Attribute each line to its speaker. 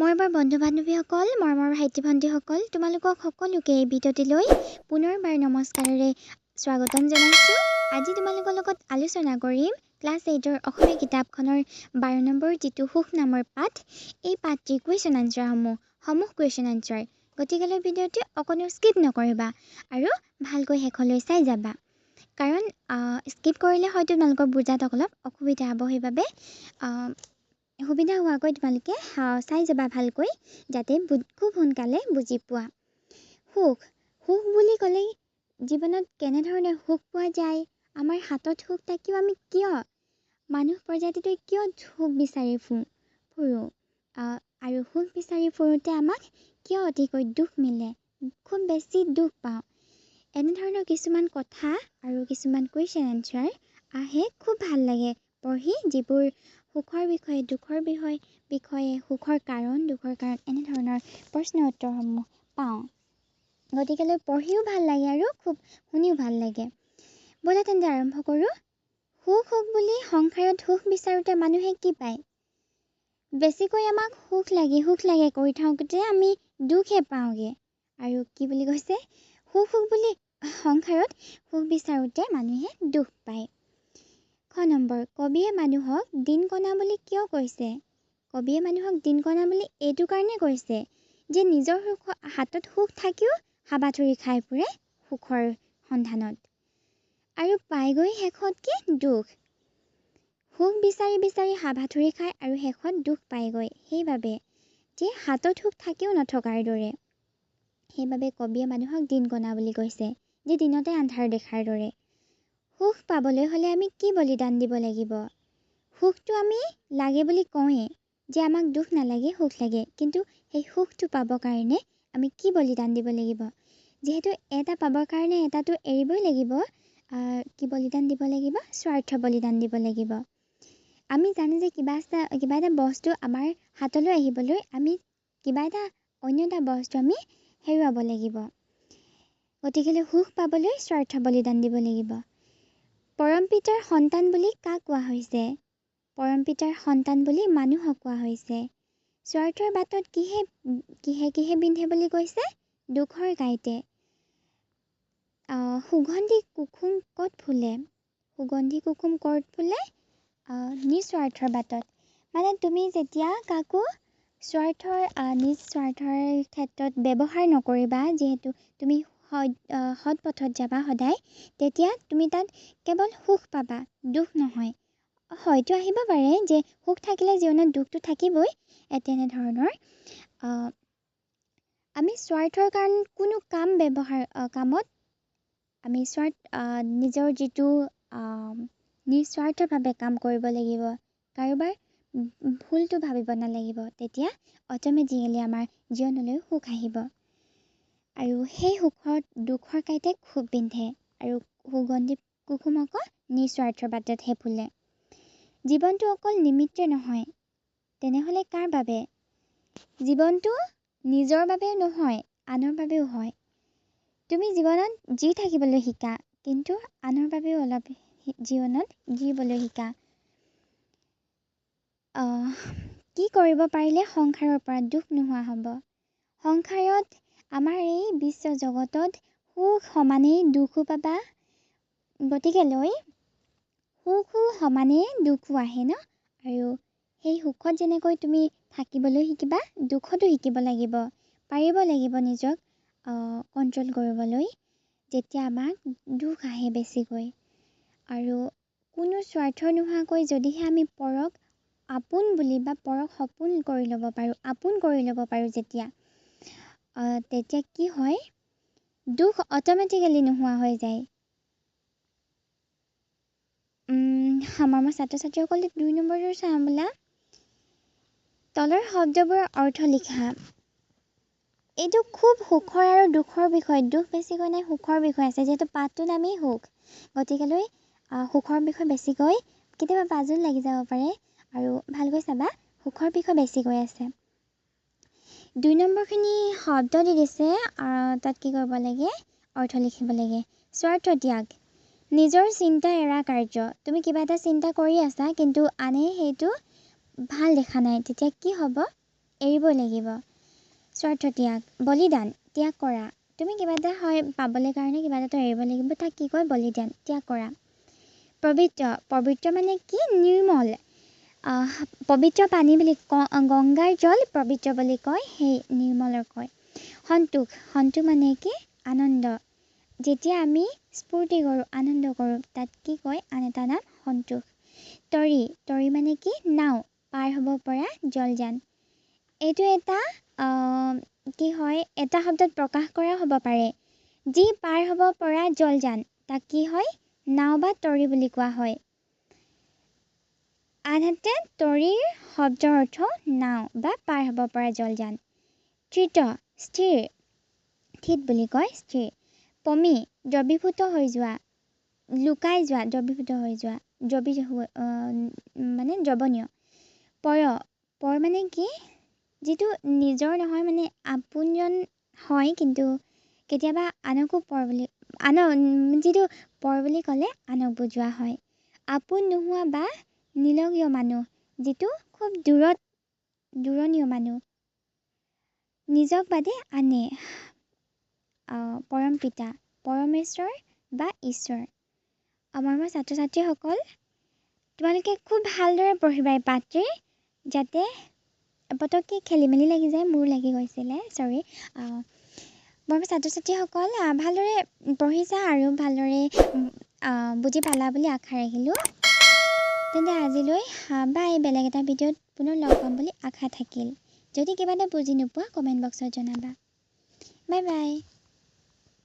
Speaker 1: মৰমৰ বন্ধু-বান্ধৱীসকল, মৰমৰ ভাইটি-ভণ্টিসকল, তোমালোকক সকলোকে এই ভিডিঅ'টিলৈ পুনৰবাৰ নমস্কাৰেৰে স্বাগতম জনাইছোঁ। আজি তোমালোকৰ লগত আলোচনা কৰিম ক্লাছ 8ৰ অসমীয়া কিতাপখনৰ 12 নম্বৰ যিটো সুখ নামৰ পাঠ, এই পাঠটিৰ কুৱেশ্যন আনচাৰসমূহ কুৱেশ্যন আনচাৰ। গতিকেলৈ ভিডিঅ'টি অকণো স্কিপ নকৰিবা আৰু ভালকৈ শেষলৈ চাই যাবা। কাৰণ স্কিপ কৰিলে হয়তো তোমালোকৰ বুজাত অলপ অসুবিধা হ'ব, সেইবাবে সুবিধা হোৱাকৈ তোমালোকে চাই যাবা ভালকৈ, যাতে খুব সোনকালে বুজি পোৱা। সুখ বুলি ক'লে জীৱনত কেনেধৰণে সুখ পোৱা যায়, আমাৰ হাতত সুখ থাকিও আমি কিয় মানুহ প্ৰজাতিটোৱে কিয় সুখ বিচাৰি ফুৰোঁ আৰু সুখ বিচাৰি ফুৰোঁতে আমাক কিয় অতিকৈ দুখ মিলে, খুব বেছি দুখ পাওঁ। এনেধৰণৰ কিছুমান কথা আৰু কিছুমান কুৱেশ্যন এনচাৰ আহে, খুব ভাল লাগে পঢ়ি, যিবোৰ সুখৰ বিষয়ে দুখৰ বিষয়ে সুখৰ কাৰণ দুখৰ কাৰণ এনেধৰণৰ প্ৰশ্ন উত্তৰসমূহ পাওঁ। গতিকেলৈ পঢ়িও ভাল লাগে আৰু খুব শুনিও ভাল লাগে। ব'লা তেন্তে আৰম্ভ কৰোঁ। সুখ বুলি সংসাৰত সুখ বিচাৰোঁতে মানুহে কি পায়? বেছিকৈ আমাক সুখ লাগে কৰি থাকোঁতে আমি দুখহে পাওঁগৈ। আৰু কি বুলি কৈছে? সুখ বুলি সংসাৰত সুখ বিচাৰোঁতে মানুহে দুখ পায়। খ নম্বৰ, কবিয়ে মানুহক দিন কণা বুলি কিয় কৈছে? কবিয়ে মানুহক দিন কণা বুলি এইটো কাৰণে কৈছে যে নিজৰ হাতত সুখ থাকিও হাবাথুৰি খাই ফুৰে সুখৰ সন্ধানত আৰু পাইগৈ শেষত কি? দুখ। সুখ বিচাৰি হাবাথুৰি খায় আৰু শেষত দুখ পাইগৈ, সেইবাবে যে হাতত সুখ থাকিও নথকাৰ দৰে। সেইবাবে কবিয়ে মানুহক দিন কণা বুলি কৈছে, যে দিনতে আন্ধাৰ দেখাৰ দৰে। সুখ পাবলৈ হ'লে আমি কি বলিদান দিব লাগিব? সুখটো আমি লাগে বুলি কওঁৱেই যে আমাক দুখ নালাগে, সুখ লাগে, কিন্তু সেই সুখটো পাবৰ কাৰণে আমি কি বলিদান দিব লাগিব? যিহেতু এটা পাবৰ কাৰণে এটাটো এৰিবই লাগিব। কি বলিদান দিব লাগিব? স্বাৰ্থ বলিদান দিব লাগিব। আমি জানো যে কিবা এটা বস্তু আমাৰ হাতলৈ আহিবলৈ আমি অন্য এটা বস্তু আমি হেৰুৱাব লাগিব। গতিকেলৈ সুখ পাবলৈ স্বাৰ্থ বলিদান দিব লাগিব। পৰম পিতাৰ সন্তান বুলি কাক কোৱা হৈছে? পৰম পিতাৰ সন্তান বুলি মানুহক কোৱা হৈছে। স্বাৰ্থৰ বাটত কিহে বিন্ধে বুলি কৈছে? দুখৰ গাইতে। সুগন্ধি কুসুম ক'ত ফুলে? সুগন্ধি কুসুম ক'ত ফুলে? নিস্বাৰ্থৰ বাটত। মানে তুমি যেতিয়া কাকো নিজ স্বাৰ্থৰ ক্ষেত্ৰত ব্যৱহাৰ নকৰিবা, যিহেতু তুমি সৎ পথত যাবা সদায়, তেতিয়া তুমি তাত কেৱল সুখ পাবা, দুখ নহয়। হয়তো আহিব পাৰে যে সুখ থাকিলে জীৱনত দুখটো থাকিবই, তেনেধৰণৰ। আমি স্বাৰ্থৰ কাৰণ কোনো কামত আমি নিজৰ যিটো নিস্বাৰ্থভাৱে কাম কৰিব লাগিব, কাৰোবাৰ ভুলটো ভাবিব নালাগিব, তেতিয়া অট'মেটিকেলি আমাৰ জীৱনলৈ সুখ আহিব। আৰু সেই দুখৰ কাইতে খুব বিন্ধে আৰু সুগন্ধি কুসুম অকল নিস্বাৰ্থৰ বাটতহে ফুলে। জীৱনটো অকল নিমিত্তে নহয়, তেনেহ'লে কাৰ বাবে? জীৱনটো নিজৰ বাবেও নহয়, আনৰ বাবেও হয়। তুমি জীৱনত থাকিবলৈ শিকা, কিন্তু আনৰ বাবেও অলপ জীৱনত জীবলৈ শিকা। কি কৰিব পাৰিলে সংসাৰৰ পৰা দুখ নোহোৱা হ'ব? সংসাৰত আমাৰ এই বিশ্ব জগতত সুখ সমানেই দুখো পাবা, গতিকেলৈ সুখো সমানেই দুখো আহে ন? আৰু সেই সুখত যেনেকৈ তুমি থাকিবলৈ শিকিবা, দুখতো শিকিব লাগিব, পাৰিব লাগিব নিজক কণ্ট্ৰল কৰিবলৈ, যেতিয়া আমাক দুখ আহে বেছিকৈ। আৰু কোনো স্বাৰ্থ নোহোৱাকৈ যদিহে আমি পৰক আপোন বুলি বা পৰক আপোন কৰি ল'ব পাৰোঁ যেতিয়া, তেতিয়া কি হয়? দুখ অট'মেটিকেলি নোহোৱা হৈ যায়। আমাৰ ছাত্ৰ ছাত্ৰীসকলে 2 নম্বৰটো চাওঁ বোলা। তলৰ শব্দবোৰৰ অৰ্থ লিখা। এইটো খুব সুখৰ আৰু দুখৰ বিষয়, দুখ বেছিকৈ নাই, সুখৰ বিষয় আছে, যিহেতু পাঠটোৰ নামেই সুখ। গতিকেলৈ সুখৰ বিষয় বেছিকৈ, কেতিয়াবা পাজল লাগি যাব পাৰে, আৰু ভালকৈ চাবা, সুখৰ বিষয় বেছিকৈ আছে। 2 নম্বৰখিনি শব্দ দি দিছে, তাত কি কৰিব লাগে? অৰ্থ লিখিব লাগে। স্বাৰ্থ ত্যাগ, নিজৰ চিন্তা এৰা কাৰ্য। তুমি কিবা এটা চিন্তা কৰি আছা, কিন্তু আনে সেইটো ভাল দেখা নাই, তেতিয়া কি হ'ব? এৰিব লাগিব স্বাৰ্থ ত্যাগ বলিদান ত্যাগ কৰা তুমি কিবা এটা হয় পাবলৈ কাৰণে কিবা এটা এৰিব লাগিব তাক কি কয় বলিদান ত্যাগ কৰা পবিত্ৰ মানে কি নিৰ্মল পবিত্ৰ পানী বুলি গংগাৰ জল পবিত্ৰ বুলি কয় সেই নিৰ্মলৰ কয় সন্তোষ মানে কি আনন্দ যেতিয়া আমি স্ফূৰ্তি কৰোঁ আনন্দ কৰোঁ তাত কি কয় আন এটা নাম সন্তোষ তৰি মানে কি নাও পাৰ হ'ব পৰা জলযান এইটো এটা কি হয় এটা শব্দত প্ৰকাশ কৰা হ'ব পাৰে যি পাৰ হ'ব পৰা জলযান তাক কি হয় নাও বা তৰি বুলি কোৱা হয় আনহাতে তৰিৰ শব্দৰ অৰ্থ নাও বা পাৰ হ'ব পৰা জলযান স্থিৰ থিত বুলি কয় স্থিৰ পমি দ্ৰৱীভূত হৈ যোৱা লুকাই যোৱা দ্ৰৱীভূত হৈ যোৱা মানে দ্ৰৱণীয় পৰ মানে কি যিটো নিজৰ নহয় মানে আপোনজন হয় কিন্তু কেতিয়াবা আনকো যিটো পৰ বুলি ক'লে আনক বুজোৱা হয় আপোন নোহোৱা বা নিলগীয় মানুহ যিটো খুব দূৰণীয় মানুহ নিজক বাদে আনে পৰম পিতা পৰমেশ্বৰ বা ঈশ্বৰ আমাৰ ছাত্ৰ ছাত্ৰীসকল তোমালোকে খুব ভালদৰে পঢ়িবা এই পাঠটি যাতে পতককৈ খেলি মেলি লাগি যায় মোৰ লাগি গৈছিলে ছৰি মোৰ ছাত্ৰ ছাত্ৰীসকল ভালদৰে পঢ়িছা আৰু ভালদৰে বুজি পালা বুলি আশা ৰাখিলোঁ তেন্তে আজিলৈ বাই বেলেগ এটা ভিডিঅ'ত পুনৰ লগ পাম বুলি আশা থাকিল যদি কিবা এটা বুজি নোপোৱা কমেণ্ট বক্সত জনাবা বাই বাই